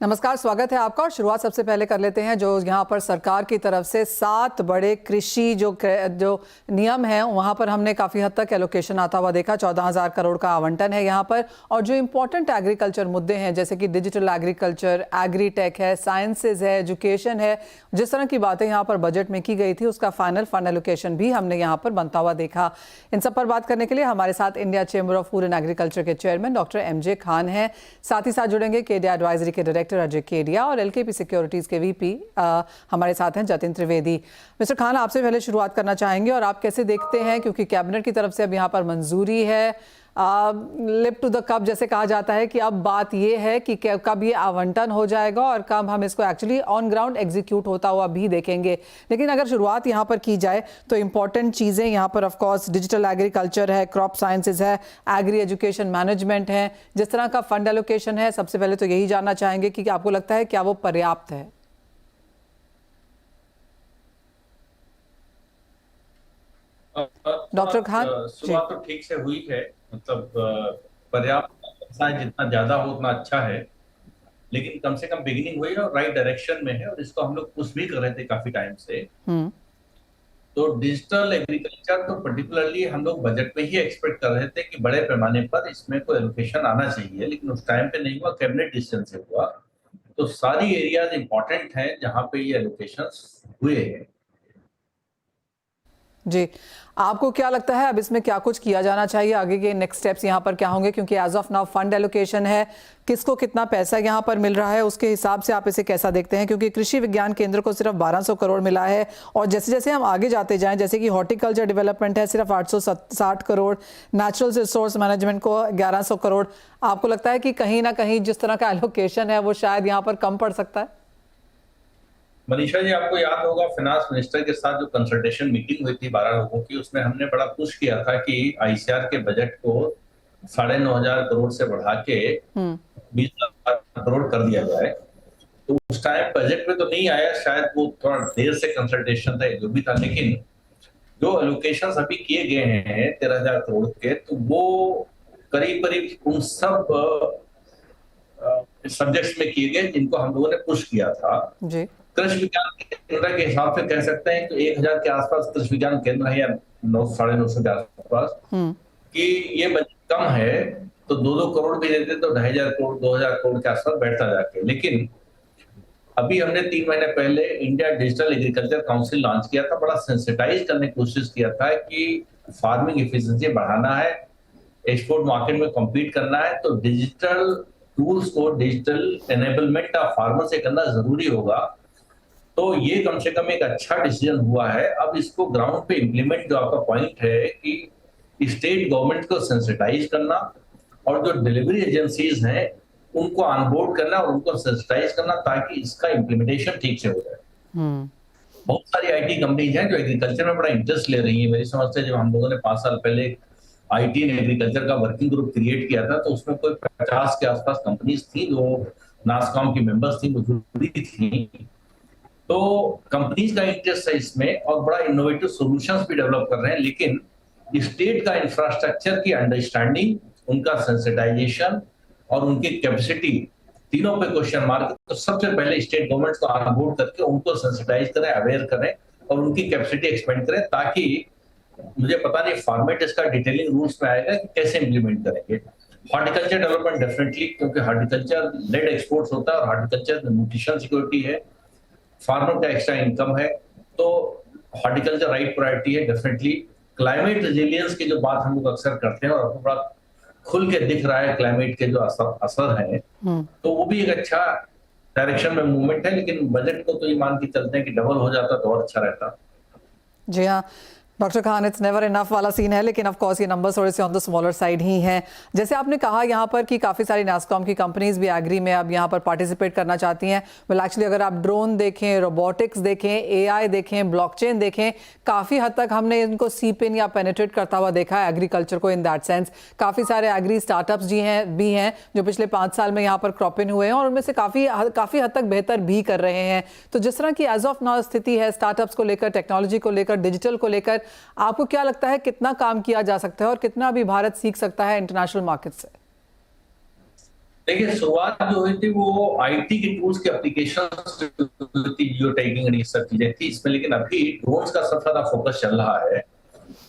नमस्कार, स्वागत है आपका। और शुरुआत सबसे पहले कर लेते हैं जो यहाँ पर सरकार की तरफ से 7 बड़े कृषि जो नियम हैं वहाँ पर हमने काफ़ी हद तक एलोकेशन आता हुआ देखा। 14,000 करोड़ का आवंटन है यहाँ पर। और जो इम्पोर्टेंट एग्रीकल्चर मुद्दे हैं जैसे कि डिजिटल एग्रीकल्चर, एग्री टेक है, साइंसेज है, एजुकेशन है, जिस तरह की बातें यहाँ पर बजट में की गई थी उसका फाइनल फंड एलोकेशन भी हमने यहाँ पर बनता हुआ देखा। इन सब पर बात करने के लिए हमारे साथ India chamber of food and agriculture के चेयरमैन डॉक्टर MJ खान हैं। साथ ही साथ जुड़ेंगे केडिया एडवाइजरी के डायरेक्टर अजय केडिया और LKP सिक्योरिटीज के VP हमारे साथ हैं जतिन त्रिवेदी। मिस्टर खान, आपसे पहले शुरुआत करना चाहेंगे और आप कैसे देखते हैं, क्योंकि कैबिनेट की तरफ से अब यहाँ पर मंजूरी है, लिप टू द कप जैसे कहा जाता है कि अब बात ये है कि कब ये आवंटन हो जाएगा और कब हम इसको एक्चुअली ऑन ग्राउंड एग्जीक्यूट होता हुआ भी देखेंगे। लेकिन अगर शुरुआत यहाँ पर की जाए तो इंपॉर्टेंट चीज़ें यहाँ पर ऑफ कोर्स डिजिटल एग्रीकल्चर है, क्रॉप साइंसेज है, एग्री एजुकेशन मैनेजमेंट है, जिस तरह का फंड एलोकेशन है। सबसे पहले तो यही जानना चाहेंगे कि आपको लगता है क्या वो पर्याप्त है? डॉक्टर खान, शुरुआत तो ठीक से हुई है, मतलब पर्याप्त ऐसा है, जितना ज्यादा हो उतना अच्छा है, लेकिन कम से कम बिगिनिंग हुई है और राइट डायरेक्शन में है और इसको हम लोग पुश भी कर रहे थे काफी टाइम से। तो डिजिटल एग्रीकल्चर तो पर्टिकुलरली हम लोग बजट में ही एक्सपेक्ट कर रहे थे कि बड़े पैमाने पर इसमें कोई एलोकेशन आना चाहिए, लेकिन उस टाइम पे नहीं हुआ, कैबिनेट डिसीजन से हुआ। तो सारी एरियाज इंपॉर्टेंट हैं जहां पे ये एलोकेशंस हुए हैं। जी, आपको क्या लगता है अब इसमें क्या कुछ किया जाना चाहिए? आगे के नेक्स्ट स्टेप्स यहाँ पर क्या होंगे? क्योंकि as of now fund allocation है, किसको कितना पैसा यहाँ पर मिल रहा है उसके हिसाब से आप इसे कैसा देखते हैं? क्योंकि कृषि विज्ञान केंद्र को सिर्फ 1200 करोड़ मिला है और जैसे जैसे हम आगे जाते जाएं, जैसे कि हॉर्टिकल्चर डेवलपमेंट है सिर्फ 860 करोड़, नेचुरल रिसोर्स मैनेजमेंट को 1100 करोड़। आपको लगता है कि कहीं ना कहीं जिस तरह का एलोकेशन है वो शायद यहाँ पर कम पड़ सकता है? मनीषा जी, आपको याद होगा फिनांस मिनिस्टर के साथ जो कंसल्टेशन मीटिंग हुई थी 12 लोगों की, उसमें हमने बड़ा पुश किया था कि ICR के बजट को 9,500 करोड़ से बढ़ा के 20,000 करोड़ कर दिया जाए। तो उस टाइम बजट में तो नहीं आया, शायद वो थोड़ा देर से कंसल्टेशन था, जो भी था, लेकिन जो एलोकेशन अभी किए गए हैं 13,000 करोड़ के, तो वो करीब करीब उन सब सब्जेक्ट्स में किए गए जिनको हम लोगों ने पुश किया था। जी, कृषि विज्ञान केंद्र के हिसाब से कह सकते हैं तो 1,000 के आसपास कृषि विज्ञान केंद्र है, या 900-950 के आसपास, कि ये बजट कम है तो 2-2 करोड़ भी देते तो 2,500 करोड़ 2,000 करोड़ के आसपास बैठता जाके। लेकिन अभी हमने 3 महीने पहले India digital agriculture council launch किया था, बड़ा सेंसिटाइज करने की कोशिश किया था कि फार्मिंग एफिशिएंसी बढ़ाना है, एक्सपोर्ट मार्केट में कम्पीट करना है, तो डिजिटल टूल्स को, डिजिटल एनेबलमेंट ऑफ फार्मर से करना जरूरी होगा। तो ये कम से कम एक अच्छा डिसीजन हुआ है। अब इसको ग्राउंड पे इम्प्लीमेंट, जो आपका पॉइंट है कि स्टेट गवर्नमेंट को सेंसिटाइज करना और जो डिलीवरी एजेंसीज हैं उनको ऑनबोर्ड करना और उनको सेंसिटाइज करना, ताकि इसका इम्प्लीमेंटेशन ठीक से हो जाए। बहुत सारी IT कंपनीज हैं जो एग्रीकल्चर में बड़ा इंटरेस्ट ले रही है। मेरी समझ से जब हम लोगों ने 5 साल पहले IT एंड एग्रीकल्चर का वर्किंग ग्रुप क्रिएट किया था, तो उसमें कोई 50 के आसपास कंपनीज थी जो नासकॉम की मेंबर्स थी, वो जुड़ी थी। तो कंपनीज का इंटरेस्ट है इसमें और बड़ा इनोवेटिव सॉल्यूशंस भी डेवलप कर रहे हैं, लेकिन स्टेट का इंफ्रास्ट्रक्चर की अंडरस्टैंडिंग, उनका सेंसिटाइजेशन और उनकी कैपेसिटी, तीनों पे क्वेश्चन मार्क। तो सबसे पहले स्टेट गवर्नमेंट को ऑनबोर्ड करके उनको सेंसिटाइज करें, अवेयर करें और उनकी कैपेसिटी एक्सपेंड करें, ताकि, मुझे पता नहीं फॉर्मेट इसका डिटेलिंग रूल्स में आएगा कि कैसे इंप्लीमेंट करेंगे। हॉर्टिकल्चर डेवलपमेंट डेफिनेटली, क्योंकि हॉर्टिकल्चर लेड एक्सपोर्ट्स होता है और हॉर्टिकल्चर में न्यूट्रिशन सिक्योरिटी है, फार्मर का एक्स्ट्रा इनकम है, तो हॉर्टिकल्चर राइट प्रायोरिटी है डेफिनेटली। क्लाइमेट रेजिलियंस की जो बात हम लोग अक्सर करते हैं और आपको बड़ा खुल के दिख रहा है क्लाइमेट के जो असर है, तो वो भी एक अच्छा डायरेक्शन में मूवमेंट है। लेकिन बजट को तो ये मान के चलते हैं कि डबल हो जाता तो और अच्छा रहता। जी हाँ doctor Khan, it's never enough वाला सीन है, लेकिन ऑफ कोर्स ये नंबर्स थोड़े से ऑन द स्मॉलर साइड ही हैं। जैसे आपने कहा यहाँ पर कि काफ़ी सारी नासकॉम की कंपनीज भी एग्री में अब यहाँ पर पार्टिसिपेट करना चाहती हैं। वेल एक्चुअली अगर आप ड्रोन देखें, रोबोटिक्स देखें, AI देखें, ब्लॉकचेन देखें, काफ़ी हद तक हमने इनको सीप इन या पेनिट्रेट करता हुआ देखा है एग्रीकल्चर को। इन दैट सेंस काफ़ी सारे एग्री स्टार्टअप्स भी हैं जो पिछले 5 साल में यहाँ पर क्रॉप इन हुए हैं और उनमें से काफ़ी हद तक बेहतर भी कर रहे हैं। तो जिस तरह की एज ऑफ नाउ स्थिति है स्टार्टअप्स को लेकर, टेक्नोलॉजी को लेकर, डिजिटल को लेकर, आपको क्या लगता है कितना काम किया जा सकता है और कितना अभी भारत सीख सकता है इंटरनेशनल मार्केट से? देखिए, शुरुआत जो हुई थी वो आईटी के टूल्स के एप्लीकेशन थी, जियो टैगिंग और ये सब चीजें थी इसमें, लेकिन अभी ड्रोन्स का सबसे ज्यादा फोकस चल रहा है।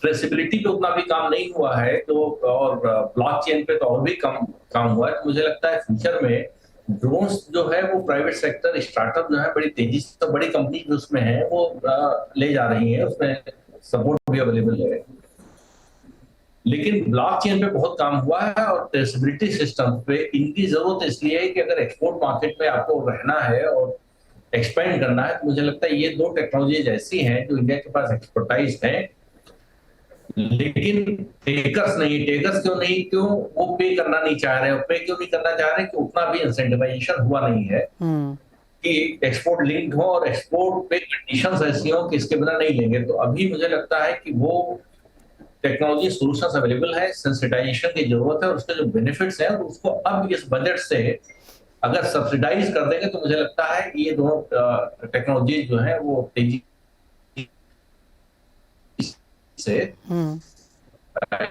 ट्रेसिबिलिटी पे उतना भी काम नहीं हुआ है, तो और ब्लॉकचेन पे तो और भी कम काम हुआ है। तो मुझे लगता है फ्यूचर में ड्रोन्स जो है वो प्राइवेट सेक्टर स्टार्टअप जो है बड़ी तेजी से, तो बड़ी कंपनी जो उसमें है वो ले जा रही है, उसमें सपोर्ट भी अवेलेबल है। लेकिन ब्लॉकचेन पे बहुत काम हुआ है और ट्रेसेबिलिटी सिस्टम पे इनकी जरूरत इसलिए है कि अगर एक्सपोर्ट मार्केट में आपको रहना है और एक्सपेंड करना है, तो मुझे लगता है ये दो टेक्नोलॉजीज ऐसी हैं जो इंडिया के पास एक्सपर्टाइज है। लेकिन टेकर्स नहीं, टेकर्स क्यों नहीं, क्यों वो पे करना नहीं चाह रहे, पे क्यों नहीं करना चाह रहे कि उतना भी इंसेंटिवाइजेशन हुआ नहीं है कि एक्सपोर्ट लिंक्ड हो और एक्सपोर्ट पे कंडीशंस ऐसी हो कि इसके बिना नहीं लेंगे। तो अभी मुझे लगता है कि वो टेक्नोलॉजी सॉल्यूशंस अवेलेबल है, सेंसिटाइजेशन की जरूरत है और उसके जो बेनिफिट्स हैं, और उसको अब इस बजट से अगर सब्सिडाइज कर देंगे तो मुझे लगता है ये दोनों टेक्नोलॉजी जो है वो तेजी से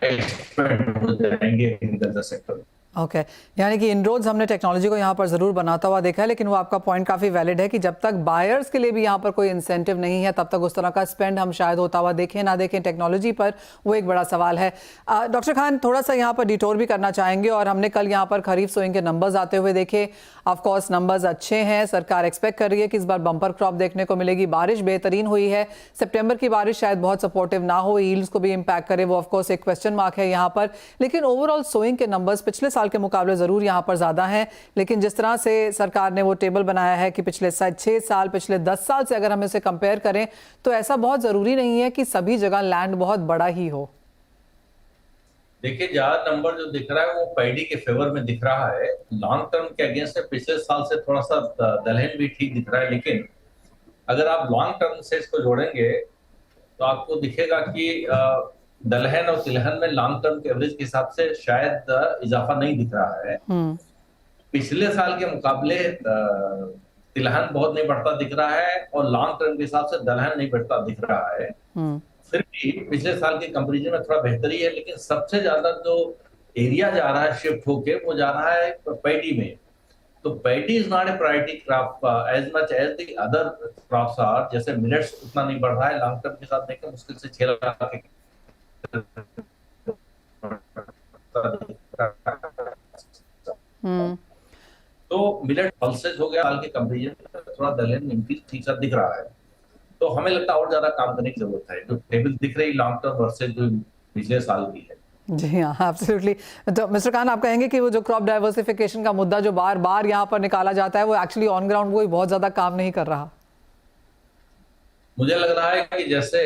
एक्सपेंड हो जाएंगे एग्रीकल्चर सेक्टर में। ओके यानी कि इनरोड्स हमने टेक्नोलॉजी को यहाँ पर ज़रूर बनाता हुआ देखा है, लेकिन वो आपका पॉइंट काफ़ी वैलिड है कि जब तक बायर्स के लिए भी यहाँ पर कोई इंसेंटिव नहीं है तब तक उस तरह का स्पेंड हम शायद होता हुआ देखें ना देखें टेक्नोलॉजी पर, वो एक बड़ा सवाल है। डॉक्टर खान, थोड़ा सा यहाँ पर डिटोर भी करना चाहेंगे, और हमने कल यहाँ पर खरीफ सोइंग के नंबर्स आते हुए देखे। ऑफकोर्स नंबर्स अच्छे हैं, सरकार एक्सपेक्ट कर रही है कि इस बार बम्पर क्रॉप देखने को मिलेगी, बारिश बेहतरीन हुई है। सितंबर की बारिश शायद बहुत सपोर्टिव ना हो, यील्ड्स को भी इम्पैक्ट करे, वो ऑफकोर्स एक क्वेश्चन मार्क है यहाँ पर। लेकिन ओवरऑल सोइंग के नंबर्स पिछले साल के मुकाबले ज़रूर यहाँ पर ज़्यादा हैं, लेकिन जिस तरह से सरकार ने वो टेबल बनाया है कि पिछले 6 साल, पिछले 10 साल से अगर हम इसे कंपेयर करें तो ऐसा बहुत ज़रूरी नहीं है कि सभी जगह लैंड बहुत बड़ा ही हो। देखिए, ज्यादा नंबर जो दिख रहा है वो पैडी के फेवर में दिख रहा है। लॉन्ग टर्म के अगेंस्ट पिछले साल से थोड़ा सा दलहन भी ठीक दिख रहा है, लेकिन अगर आप लॉन्ग टर्म से इसको जोड़ेंगे तो आपको दिखेगा कि दलहन और तिलहन में लॉन्ग टर्म के एवरेज के हिसाब से शायद इजाफा नहीं दिख रहा है। पिछले साल के मुकाबले तिलहन बहुत नहीं बढ़ता दिख रहा है और लॉन्ग टर्म के हिसाब से दलहन नहीं बढ़ता दिख रहा है। फिर भी पिछले साल के कंपैरिजन में थोड़ा बेहतरी है, लेकिन सबसे ज्यादा जो एरिया जा रहा है शिफ्ट होके वो जा रहा है पैडी में। तो paddy is not a priority crop as much as the other crops are. जैसे मिलेट्स उतना नहीं बढ़ रहा है, लॉन्ग टर्म के साथ देखें मुश्किल से 6 लाख तो मिलेट पल्सेज हो गया साल के कंपैरिजन में, थोड़ा दलहन इंक्रीज ठीक सा दिख रहा है। तो हमें लगता है और ज्यादा काम करने की जरूरत है। जो टेबल दिख रही लॉन्ग टर्म वर्सेज जो पिछले साल की है। जी हाँ, एब्सोल्युटली। तो मिस्टर खान, आप कहेंगे कि वो जो क्रॉप डाइवर्सिफिकेशन का मुद्दा जो बार बार यहाँ पर निकाला जाता है वो एक्चुअली ऑन ग्राउंड कोई बहुत ज्यादा काम नहीं कर रहा? मुझे लग रहा है कि जैसे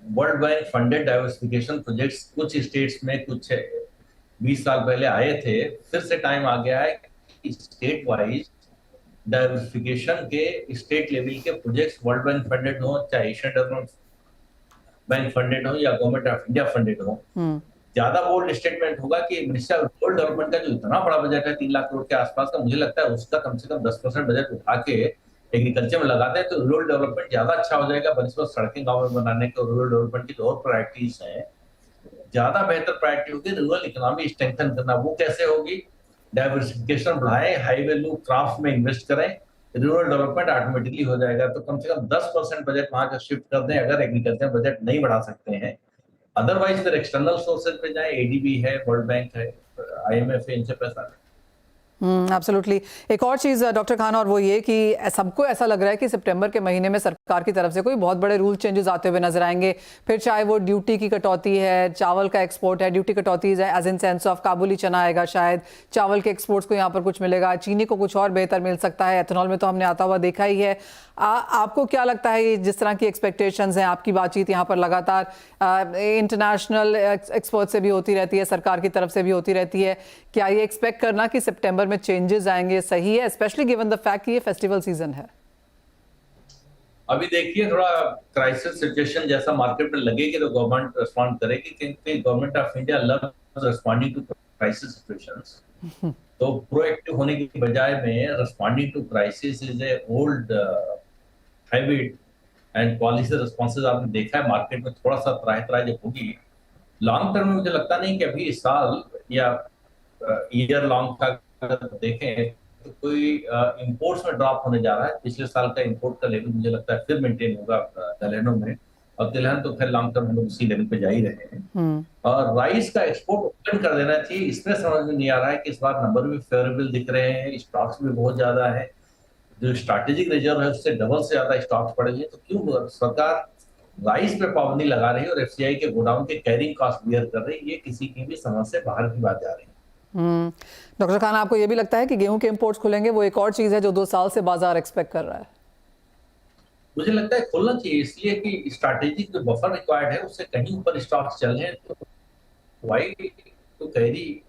world bank funded diversification projects कुछ स्टेट्स में कुछ 20 साल पहले आए थे, फिर से टाइम आ गया है कि स्टेट वाइज डाइवर्सिफिकेशन के स्टेट लेवल के प्रोजेक्ट्स वर्ल्ड बैंक फंडेड हो, चाहे एशियन डेवलपमेंट बैंक फंडेड हो या गवर्नमेंट ऑफ इंडिया फंडेड हो। ज्यादा बोल्ड स्टेटमेंट होगा कि मिनिस्ट्री ऑफ रूरल डेवलपमेंट का जो इतना बड़ा बजट है 3 लाख करोड़ के आसपास का, मुझे लगता है उसका कम से कम 10% बजट उठा के एग्रीकल्चर में लगाते हैं तो रूरल डेवलपमेंट ज्यादा अच्छा हो जाएगा। बनस्पत सड़कें गाँव में बनाने के, रूरल डेवलपमेंट की जो और प्रायोरिटीज हैं, ज्यादा बेहतर प्रायोरिटी होगी रूरल इकोनॉमी स्ट्रेंथन करना। वो कैसे होगी? डाइवर्सिफिकेशन बढ़ाएं, हाई वैल्यू क्रॉप्स में इन्वेस्ट करें, रूरल डेवलपमेंट ऑटोमेटिकली हो जाएगा। तो कम से कम 10% बजट वहां का शिफ्ट कर दें अगर एग्रीकल्चर बजट नहीं बढ़ा सकते हैं। अदरवाइज फिर एक्सटर्नल सोर्सेज पे जाएं, एडीबी है, वर्ल्ड बैंक है, आईएमएफ है, इनसे पैसा। एब्सोल्युटली। एक और चीज़ डॉक्टर खान, और वो ये कि सबको ऐसा लग रहा है कि सितंबर के महीने में सरकार की तरफ से कोई बहुत बड़े रूल चेंजेस आते हुए नजर आएंगे। फिर चाहे वो ड्यूटी की कटौती है, चावल का एक्सपोर्ट है, ड्यूटी कटौती है एज इन सेंस ऑफ काबुली चना आएगा, शायद चावल के एक्सपोर्ट्स को यहाँ पर कुछ मिलेगा, चीनी को कुछ और बेहतर मिल सकता है, एथेनॉल में तो हमने आता हुआ देखा ही है। आपको क्या लगता है, जिस तरह की एक्सपेक्टेशंस हैं, आपकी बातचीत यहाँ पर लगातार इंटरनेशनल एक्सपर्ट से भी होती रहती है, सरकार की तरफ से भी होती रहती है, क्या ये एक्सपेक्ट करना कि सितंबर में चेंजेस आएंगे सही है, स्पेशली गिवन द फैक्ट कि ये फेस्टिवल सीजन है? अभी देखिए, थोड़ा क्राइसिस सिचुएशन जैसा मार्केट में लगेगी तो गवर्नमेंट रिस्पॉन्ड करेगी, क्योंकि government of India loves responding to crisis situations. तो प्रोएक्टिव होने की बजाय में responding to crisis is a old habit and policy responses आपने देखा है मार्केट में थोड़ा सा त्राही जब होगी। लॉन्ग टर्म में मुझे लगता नहीं कि अभी इस साल या ईयर लॉन्ग का अगर देखें तो कोई इंपोर्ट्स में ड्रॉप होने जा रहा है। पिछले साल का इंपोर्ट का लेवल मुझे लगता है फिर मेंटेन होगा दलहनों में, और तिलहन तो खैर लॉन्ग टर्म हम लोग उसी लेवल पे जा ही रहे हैं। और राइस का एक्सपोर्ट ओपन कर देना चाहिए, इसमें समझ में नहीं आ रहा है कि इस बार नंबर भी फेवरेबल दिख रहे हैं, स्टॉक्स भी बहुत ज्यादा है, जो स्ट्रैटेजिक रिजर्व है उससे डबल से ज्यादा स्टॉक्स पड़े हैं, तो क्यों सरकार राइस पे पाबंदी लगा रही है और एफसीआई के गोडाउन के कैरिंग कॉस्ट बियर कर रही है? ये किसी की भी समझ से बाहर की बात जा रही है। डॉक्टर खान, आपको ये भी लगता है कि गेहूं के इंपोर्ट्स खुलेंगे? वो एक और चीज है जो 2 साल से बाजार एक्सपेक्ट कर रहा है। मुझे लगता है खुलना चाहिए, इसलिए कि स्ट्रैटेजिक जो बफर रिक्वायर्ड है उससे कहीं ऊपर स्टॉक्स चल रहे हैं, तो why to carry,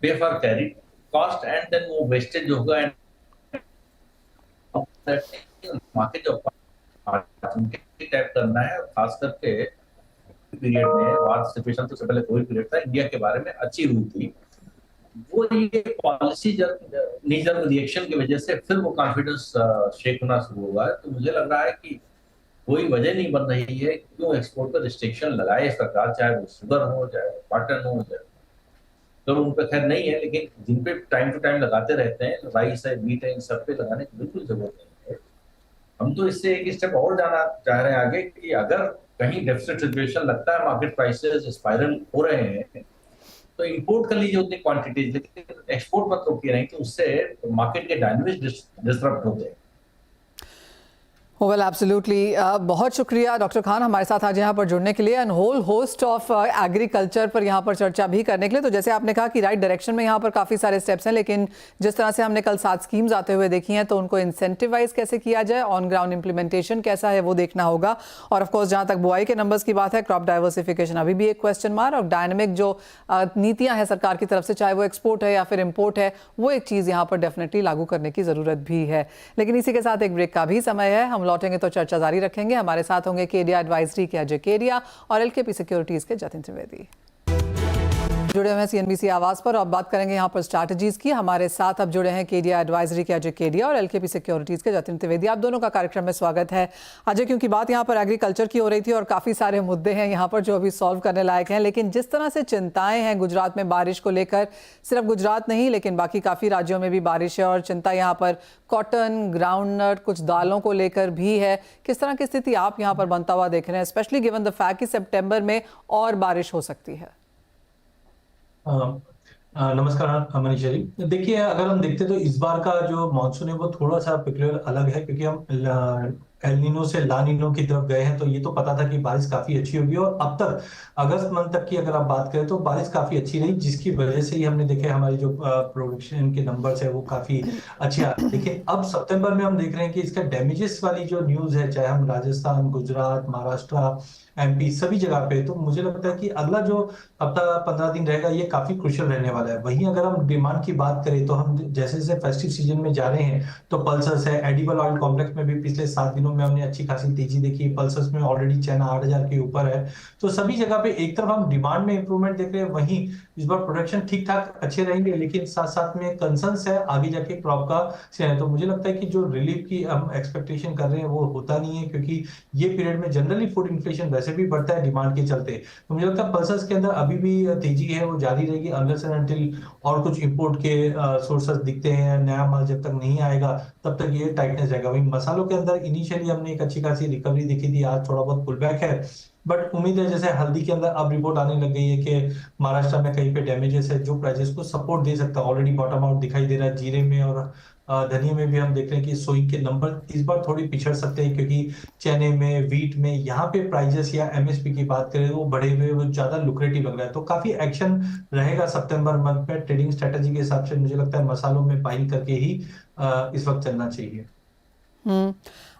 pay for carry cost, and then वो वेस्टेज जो होगा, मार्केट जो टैप करना है, खास करके पीरियड में वार सिचुएशन तो से पहले कोई पीरियड था, इंडिया के बारे में अच्छी हुई थी, वो ये पॉलिसी नीजर रिएक्शन की वजह से फिर वो कॉन्फिडेंस शेक होना शुरू हुआ है। तो मुझे लग रहा है कि कोई वजह नहीं बन रही है क्यों एक्सपोर्ट पर रिस्ट्रिक्शन लगाए सरकार, चाहे वो शुगर हो, चाहे वो कॉटन हो, चाहे तो उन पे खैर नहीं है, लेकिन जिन पे टाइम टू टाइम लगाते रहते हैं, राइस है, वीट है, इन सब पे लगाने की बिल्कुल जरूरत नहीं है। हम तो इससे एक स्टेप और जाना चाह रहे हैं आगे, कि अगर कहीं डेफिसिट सिचुएशन लगता है, मार्केट प्राइसेस स्पाइरल हो रहे हैं, तो इंपोर्ट कर लीजिए उतनी क्वांटिटीज, लेकिन एक्सपोर्ट मत रोकिए, नहीं तो उससे मार्केट के डायनेमिक्स डिसरप्ट होते हैं। वेल एब्सोल्युटली, बहुत शुक्रिया डॉक्टर खान हमारे साथ आज यहाँ पर जुड़ने के लिए, and whole host of agriculture पर यहाँ पर चर्चा भी करने के लिए। तो जैसे आपने कहा कि राइट डायरेक्शन में यहाँ पर काफ़ी सारे स्टेप्स हैं, लेकिन जिस तरह से हमने कल 7 स्कीम्स आते हुए देखी हैं, तो उनको इंसेंटिवाइज कैसे किया जाए, ऑन ग्राउंड इंप्लीमेंटेशन कैसा है वो देखना होगा। और ऑफकोर्स जहाँ तक बुआई के नंबर्स की बात है, क्रॉप डाइवर्सिफिकेशन अभी भी एक क्वेश्चन मार्क, और डायनेमिक जो नीतियाँ हैं सरकार की तरफ से, चाहे वो एक्सपोर्ट है या फिर इम्पोर्ट है, वो एक चीज़ यहाँ पर डेफिनेटली लागू करने की ज़रूरत भी है। लेकिन इसी के साथ एक ब्रेक का भी समय है, हम लौटेंगे तो चर्चा जारी रखेंगे। हमारे साथ होंगे केडिया एडवाइजरी के अजय केडिया और एलकेपी सिक्योरिटीज के जतिन त्रिवेदी। जुड़े हुए हैं सीएनबीसी आवाज पर। अब बात करेंगे यहाँ पर स्ट्रैटेजीज की। हमारे साथ अब जुड़े हैं केडिया एडवाइजरी के अजय केडिया और एलकेपी सिक्योरिटीज के जतिन त्रिवेदी। आप दोनों का कार्यक्रम में स्वागत है। अजय, क्योंकि बात यहाँ पर एग्रीकल्चर की हो रही थी और काफी सारे मुद्दे हैं यहाँ पर जो अभी सॉल्व करने लायक हैं, लेकिन जिस तरह से चिंताएं हैं गुजरात में बारिश को लेकर, सिर्फ गुजरात नहीं लेकिन बाकी काफी राज्यों में भी बारिश है, और चिंता यहाँ पर कॉटन, ग्राउंडनट, कुछ दालों को लेकर भी है। किस तरह की स्थिति आप यहाँ पर बनता हुआ देख रहे हैं, स्पेशली गिवन द फैक्ट कि सितंबर में और बारिश हो सकती है? नमस्कार मनीषा जी। देखिए, अगर हम देखते तो इस बार का जो मानसून है वो थोड़ा सा पेक्युलर अलग है, क्योंकि हम एल नीनो से ला नीनो की तरफ गए हैं। तो ये तो पता था कि बारिश काफी अच्छी होगी, और अब तक अगस्त मंथ तक की अगर आप बात करें तो बारिश काफी अच्छी रही, जिसकी वजह से ही हमने देखे हमारी जो प्रोडक्शन के नंबर्स है वो काफी अच्छे आ रहे हैं। लेकिन अब सितंबर में हम देख रहे हैं कि इसका डैमेजेस वाली जो न्यूज है, चाहे हम राजस्थान, गुजरात, महाराष्ट्र, एमपी, सभी जगह पे, तो मुझे लगता है कि अगला जो हफ्ता 15 दिन रहेगा ये काफी क्रुशियल रहने वाला है। वहीं अगर हम डिमांड की बात करें तो हम जैसे जैसे फेस्टिव सीजन में जा रहे हैं, तो पल्सर्स है, एडिबल ऑयल कॉम्प्लेक्स में भी पिछले 7 दिनों में हमने अच्छी खासी तेजी देखी। पल्सर्स में ऑलरेडी चाइना 8000 के ऊपर है। तो सभी जगह पे एक तरफ हम डिमांड में इंप्रूवमेंट देख रहे हैं, वहीं इस बार प्रोडक्शन ठीक ठाक अच्छे रहेंगे, लेकिन साथ साथ में कंसर्न्स है आगे जाके क्रॉप का से है। तो मुझे लगता है कि जो रिलीफ की हम एक्सपेक्टेशन कर रहे हैं वो होता नहीं है, क्योंकि ये पीरियड में जनरली फूड इन्फ्लेशन वैसे भी बढ़ता है डिमांड के चलते। तो मुझे लगता है पल्सर्स के अंदर अभी भी तेजी है वो जारी रहेगी, अनलेस एंड अनटिल और कुछ इंपोर्ट के सोर्सेस दिखते हैं, नया माल जब तक नहीं आएगा तब तक ये टाइटनेस रहेगा। वहीं मसालों के अंदर इनिशियली हमने एक अच्छी खासी रिकवरी दिखी थी, आज थोड़ा बहुत पुल बैक है, बट उम्मीद है जैसे हल्दी के अंदर अब रिपोर्ट आने लग गई है कि महाराष्ट्र में कहीं पे डैमेजेस है जो प्राइसेस को सपोर्ट दे सकता है, ऑलरेडी बॉटम आउट दिखाई दे रहा है। जीरे में और धनिया में भी हम देख रहे हैं कि सोई के नंबर इस बार थोड़ी पिछड़ सकते हैं, क्योंकि चने में, वीट में यहाँ पे प्राइजेस या एमएसपी की बात करें वो बढ़े हुए, वो ज्यादा लुक्रेटिव लग रहा है। तो काफी एक्शन रहेगा सितंबर मंथ में। ट्रेडिंग स्ट्रेटेजी के हिसाब से मुझे लगता है मसालों में बाइंग करके ही इस वक्त चलना चाहिए।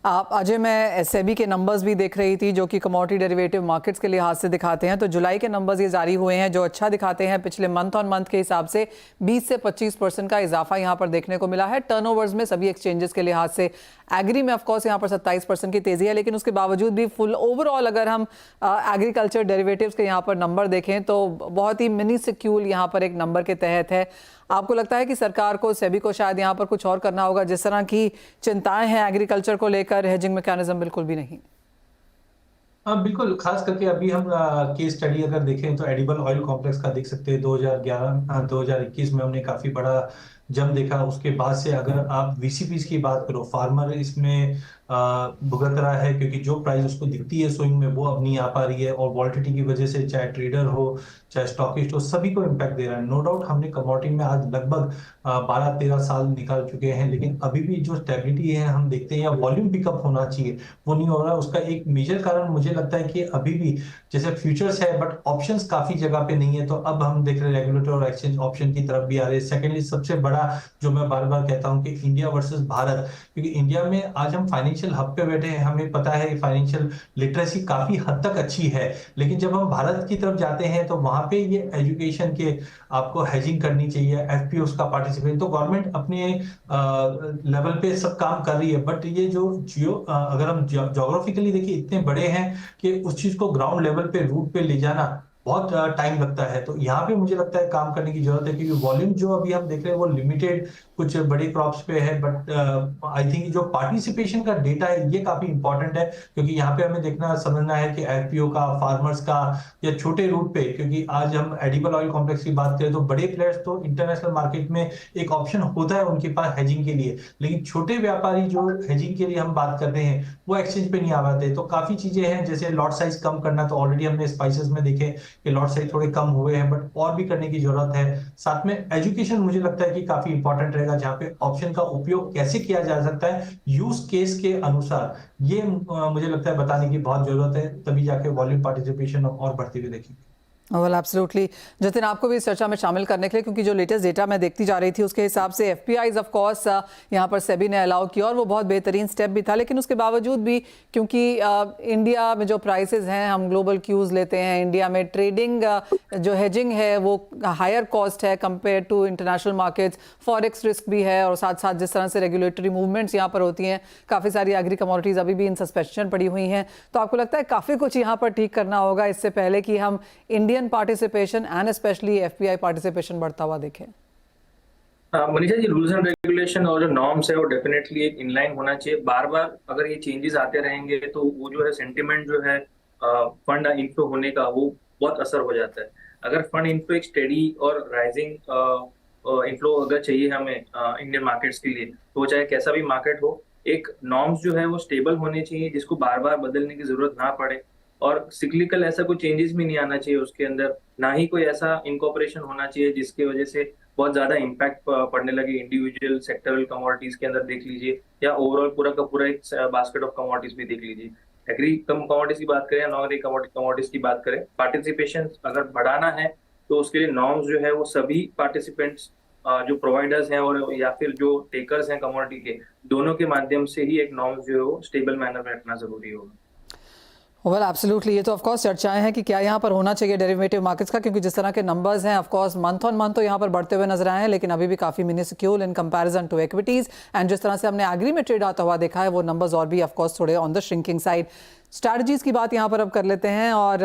आप अजय, मैं सेबी के नंबर्स भी देख रही थी जो कि कमोडिटी डेरिवेटिव मार्केट्स के लिहाज से दिखाते हैं। तो जुलाई के नंबर्स ये जारी हुए हैं जो अच्छा दिखाते हैं। पिछले मंथ ऑन मंथ के हिसाब से 20 से 25% का इजाफा यहाँ पर देखने को मिला है टर्नओवर्स में सभी एक्सचेंजेस के लिहाज से। एग्री में ऑफकोर्स यहाँ पर 27% की तेजी है, लेकिन उसके बावजूद भी फुल ओवरऑल अगर हम एग्रीकल्चर डेरिवेटिव्स के यहाँ पर नंबर देखें तो बहुत ही मिनी सिक्यूल यहाँ पर एक नंबर के तहत है। आपको लगता है कि सरकार को, सेबी को शायद यहाँ पर कुछ और करना होगा? जिस तरह की चिंताएं हैं एग्रीकल्चर को लेकर, हेजिंग मैकेनिज्म बिल्कुल भी नहीं। बिल्कुल, खास करके अभी हम केस स्टडी अगर देखें तो एडिबल ऑयल कॉम्प्लेक्स का देख सकते हैं। 2011 2021 में हमने काफी बड़ा जम देखा। उसके बाद से अगर आप वीसीपीज की बात करो, फार्मर इसमें भुगत रहा है, क्योंकि जो प्राइस उसको दिखती है स्विंग में वो अब नहीं आ पा रही है, और वॉलिटिलिटी की वजह से चाहे ट्रेडर हो चाहे स्टॉकिस्ट हो, सभी को इम्पैक्ट दे रहा है। नो डाउट हमने कमोडिटी में आज लगभग 12-13 साल निकाल चुके हैं, लेकिन अभी भी जो स्टेबिलिटी है हम देखते हैं, या वॉल्यूम पिकअप होना चाहिए वो नहीं हो रहा है। उसका एक मेजर कारण मुझे लगता है कि अभी भी जैसे फ्यूचर्स है बट ऑप्शंस काफी जगह पे नहीं है, तो अब हम देख रहे हैं रेगुलेटर और एक्सचेंज ऑप्शन की तरफ भी आ रहे हैं। सेकेंडली सबसे बड़ा जो मैं बार बार कहता हूं कि इंडिया वर्सेस भारत, क्योंकि इंडिया में आज हम फाइनेंशियल हब पे बैठे हैं, हमें पता है फाइनेंशियल लिटरेसी काफी हद तक अच्छी है, लेकिन जब हम भारत की तरफ जाते हैं तो वहां पे ये एजुकेशन के आपको हेजिंग करनी चाहिए, एफपीओ का पार्टिसिपेट, तो गवर्नमेंट अपने लेवल पे सब काम कर रही है। बट ये जो अगर हम ज्योग्राफिकली देखिए इतने बड़े हैं कि उस चीज को ग्राउंड लेवल पे रूट पे ले जाना बहुत टाइम लगता है। तो यहाँ पे मुझे लगता है काम करने की जरूरत है, क्योंकि वॉल्यूम जो अभी हम देख रहे हैं वो लिमिटेड कुछ बड़ी क्रॉप्स पे है, बट आई थिंक जो पार्टिसिपेशन का डेटा है ये काफी इंपॉर्टेंट है, क्योंकि यहाँ पे हमें देखना समझना है कि एफपीओ का, फार्मर्स का, या छोटे रूट पे, क्योंकि आज हम एडिबल ऑयल कॉम्प्लेक्स की बात करें तो बड़े प्लेयर्स तो इंटरनेशनल मार्केट में एक ऑप्शन होता है उनके पास हेजिंग के लिए, लेकिन छोटे व्यापारी जो हेजिंग के लिए हम बात करते हैं वो एक्सचेंज पे नहीं आ पाते। तो काफी चीजें हैं, जैसे लॉट साइज कम करना, तो ऑलरेडी हमने स्पाइसेस में देखे कि लॉट साइज थोड़े कम हुए हैं, बट और भी करने की जरूरत है। साथ में एजुकेशन मुझे लगता है कि काफी इंपॉर्टेंट रहेगा, जहाँ पे ऑप्शन का उपयोग कैसे किया जा सकता है यूज केस के अनुसार, ये मुझे लगता है बताने की बहुत जरूरत है, तभी जाके वॉल्यूम पार्टिसिपेशन और बढ़ती हुई देखेंगे। वेल एब्सोल्युटली जतिन, आपको भी इस चर्चा में शामिल करने के लिए, क्योंकि जो लेटेस्ट डेटा मैं देखती जा रही थी उसके हिसाब से एफपीआईज ऑफ कोर्स यहाँ पर सेबी ने अलाउ किया और वो बहुत बेहतरीन स्टेप भी था, लेकिन उसके बावजूद भी क्योंकि इंडिया में जो प्राइसेस हैं, हम ग्लोबल क्यूज लेते हैं, इंडिया में ट्रेडिंग जो हेजिंग है वो हायर कॉस्ट है compare to international markets, forex risk भी है, और साथ साथ जिस तरह से रेगुलेटरी मूवमेंट्स यहाँ पर होती हैं, काफ़ी सारी एग्री कमोडिटीज़ अभी भी इन सस्पेंशन पड़ी हुई हैं। तो आपको लगता है काफ़ी कुछ यहाँ पर ठीक करना होगा इससे पहले कि हम Indian participation and specially FPI participation बढ़ता हुआ देखें? Manisha ji, rules and regulation और जो नॉर्म्स है वो डेफिनेटली एक इनलाइन होना चाहिए। बार बार अगर ये चेंजेस आते रहेंगे तो वो जो है सेंटिमेंट जो है फंड इनफ्लो होने का वो बहुत असर हो जाता है। अगर फंड इनफ्लो एक स्टेडी और राइजिंग इनफ्लो अगर चाहिए हमें इंडियन मार्केट्स के लिए, तो चाहे कैसा भी मार्केट हो, एक नॉर्म्स जो है वो स्टेबल होने चाहिए जिसको बार बार बदलने की जरूरत ना पड़े, और सिक्लिकल ऐसा कोई चेंजेस भी नहीं आना चाहिए उसके अंदर, ना ही कोई ऐसा इनकॉर्पोरेशन होना चाहिए जिसकी वजह से बहुत ज्यादा इम्पैक्ट पड़ने लगे इंडिविजुअल सेक्टरल कमोडिटीज के अंदर देख लीजिए, या ओवरऑल पूरा का पूरा एक बास्केट ऑफ कमोडिटीज भी देख लीजिए। एग्री कमोडिटीज की बात करें या नॉन एग्री कमोडिटीज की बात करें, पार्टिसिपेशन अगर बढ़ाना है तो उसके लिए नॉर्म्स जो है वो सभी पार्टिसिपेंट्स, जो प्रोवाइडर्स हैं और या फिर जो टेकर्स हैं कमोडिटी के, दोनों के माध्यम से ही एक नॉर्म्स जो है वो स्टेबल मैनर में रखना जरूरी होगा। वेल एब्सोल्युटली, ये तो ऑफ कोर्स चर्चाएं हैं कि क्या यहाँ पर होना चाहिए डेरिवेटिव मार्केट्स का, क्योंकि जिस तरह के नंबर्स हैं of course month on month तो यहाँ पर बढ़ते हुए नजर आए हैं, लेकिन अभी भी काफ़ी minuscule in comparison to equities, and जिस तरह से हमने एग्री में ट्रेड आता हुआ देखा है वो नंबर्स और भी ऑफ कोर्स थोड़े on the shrinking side. Strategies की बात यहाँ पर अब कर लेते हैं, और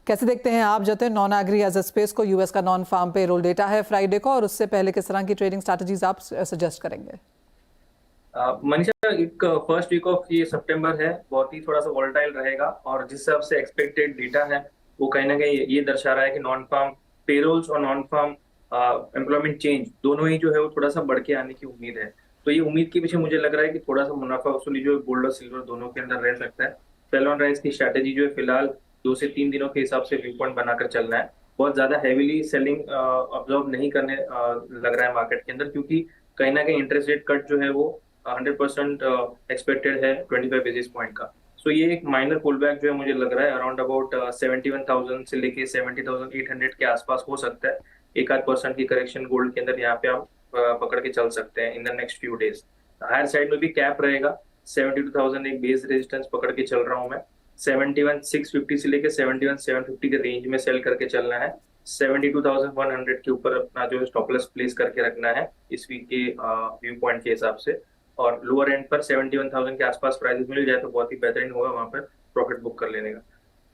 कैसे देखते हैं आप Jatin non agri as a space को? यूएस का non farm pay roll data है फ्राइडे को, और उससे पहले किस तरह की ट्रेडिंग स्ट्रैटेजीज आप सजेस्ट करेंगे? मनीषा, एक फर्स्ट वीक ऑफ ये सितंबर है, बहुत ही थोड़ा सा वॉलेटाइल रहेगा, और जिस हिसाब से एक्सपेक्टेड डेटा है वो कहीं ना कहीं ये दर्शा रहा है कि नॉन फार्म पेरोल्स और नॉन फार्म एम्प्लॉयमेंट चेंज दोनों ही जो है वो थोड़ा सा बढ़ के आने की उम्मीद है। तो ये उम्मीद के पीछे मुझे लग रहा है कि थोड़ा सा मुनाफा वसूली जो है गोल्ड और सिल्वर दोनों के अंदर रह सकता है। सेल ऑन राइज की स्ट्रैटेजी जो है फिलहाल 2 से 3 दिनों के हिसाब से व्यू पॉइंट बनाकर चलना है, बहुत ज्यादा हैविली सेलिंग ऑब्जर्व नहीं करने लग रहा है मार्केट के अंदर, क्योंकि कहीं ना कहीं इंटरेस्ट रेट कट जो है वो 100% एक्सपेक्टेड है 25 बेसिस पॉइंट का। सो ये एक माइनर पुल बैक जो है मुझे लग रहा है अराउंड अबाउट 71,000 से लेके 70,800 के आसपास हो सकता है। 1-8% की करेक्शन गोल्ड के अंदर यहाँ पे आप पकड़ के चल सकते हैं in the next few days. Higher side में भी कैप रहेगा, 72,000 एक बेस रेजिस्टेंस पकड़ के चल रहा हूँ मैं। 71,650 से लेके 71,750 के रेंज में सेल करके चलना है। 72,100 के ऊपर अपना जो स्टॉप लॉस प्लेस करके रखना है इस वीक के व्यू पॉइंट के हिसाब से, और लोअर एंड पर 71,000 के आसपास प्राइसेस मिल जाए तो बहुत ही बेहतरीन होगा वहां पर प्रॉफिट बुक कर लेने का।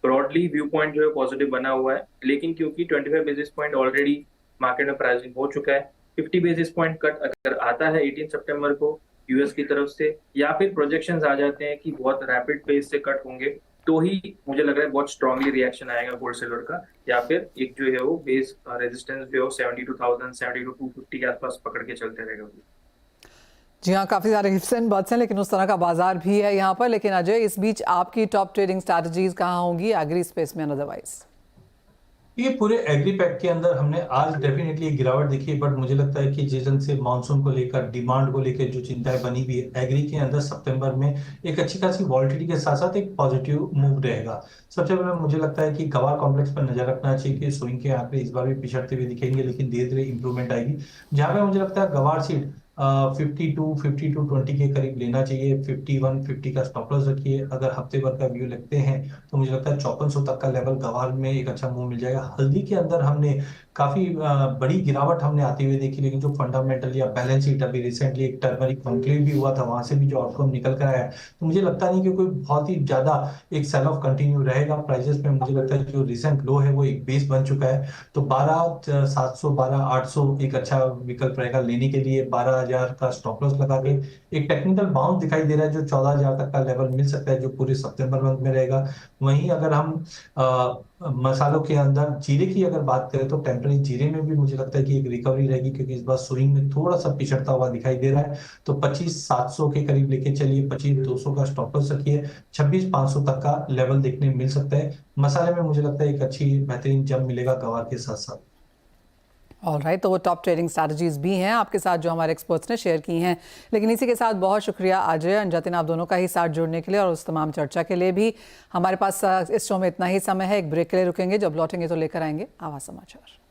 ब्रॉडली व्यू पॉइंट जो है पॉजिटिव बना हुआ है, लेकिन क्योंकि 25 बेसिस पॉइंट ऑलरेडी मार्केट में प्राइसिंग हो चुका है, 50 बेसिस पॉइंट कट अगर आता है 18 सितंबर को यूएस की तरफ से, या फिर प्रोजेक्शंस आ जाते हैं कि बहुत रैपिड पेस से कट होंगे तो ही मुझे लग रहा है बहुत स्ट्रांगली रिएक्शन आएगा गोल्ड सिल्वर का, या फिर एक जो है वो बेस रेजिस्टेंस जो है 72,000 72,250 के आसपास पकड़ के चलते रहेगा। जी हाँ, काफ़ी सारे हिफ्स एंड बट्स हैं, लेकिन उस तरह का बाजार भी है यहाँ पर। लेकिन अजय, इस बीच आपकी टॉप ट्रेडिंग स्ट्रैटेजीज कहाँ होंगी, एग्री स्पेस में अदरवाइज? ये पूरे एग्री पैक के अंदर हमने आज डेफिनेटली एक गिरावट देखी है, बट मुझे लगता है कि जिस ढंग से मानसून को लेकर, डिमांड को लेकर जो चिंताएं बनी हुई है एग्री के अंदर, सितंबर में एक अच्छी खासी वॉलिटिलिटी के साथ साथ एक पॉजिटिव मूव रहेगा। सबसे पहले मुझे लगता है कि गवार कॉम्प्लेक्स पर नजर रखना चाहिए कि स्विंग के आंकड़े इस बार भी पिछड़ते हुए दिखेंगे, लेकिन धीरे धीरे इंप्रूवमेंट आएगी। जहां पे मुझे लगता है गवार सीट 52-20 के करीब लेना चाहिए। 51-50 का स्टॉप लॉस रखिए। अगर हफ्ते भर का व्यू लगते हैं तो मुझे लगता है 5400 तक का लेवल गवार में एक अच्छा मूव मिल जाएगा। हल्दी के अंदर हमने काफी बड़ी गिरावट हमने आती हुई देखी, लेकिन जो फंडामेंटल या बैलेंस शीट, अभी रिसेंटली एक टर्मरिक कॉन्क्लेव भी हुआ था, वहां से भी जो आउटकम निकल कर आया है, तो मुझे लगता नहीं कि कोई बहुत ही ज्यादा एक सेल ऑफ कंटिन्यू रहेगा प्राइसेस में। मुझे लगता है जो रिसेंट लो है वो एक बेस बन चुका है, तो 12,700 12,800 एक अच्छा विकल्प रहेगा लेने के लिए। 12,000 का स्टॉप लॉस लगा के एक टेक्निकल बाउंस दिखाई दे रहा है जो 14,000 तक का लेवल मिल सकता है, जो पूरे सितंबर मंथ में रहेगा। वहीं अगर हम मसालों के अंदर जीरे की अगर बात करें तो टेम्पररी जीरे में भी मुझे लगता है कि एक रिकवरी रहेगी, क्योंकि इस बार स्विंग में थोड़ा सा पिछड़ता हुआ दिखाई दे रहा है। तो 25,700 के करीब लेके चलिए, 25,200 का स्टॉप लॉस रखिए, 26,500 तक का लेवल देखने मिल सकता है। मसाले में मुझे लगता है एक अच्छी बेहतरीन जंप मिलेगा गवार के साथ साथ। ऑलराइट, तो वो टॉप ट्रेडिंग स्ट्रैटेजीज भी हैं आपके साथ जो हमारे एक्सपर्ट्स ने शेयर की हैं। लेकिन इसी के साथ बहुत शुक्रिया अजय और जतिन, आप दोनों का ही साथ जुड़ने के लिए और उस तमाम चर्चा के लिए भी। हमारे पास इस शो में इतना ही समय है, एक ब्रेक के लिए रुकेंगे, जब लौटेंगे तो लेकर आएंगे आवाज समाचार।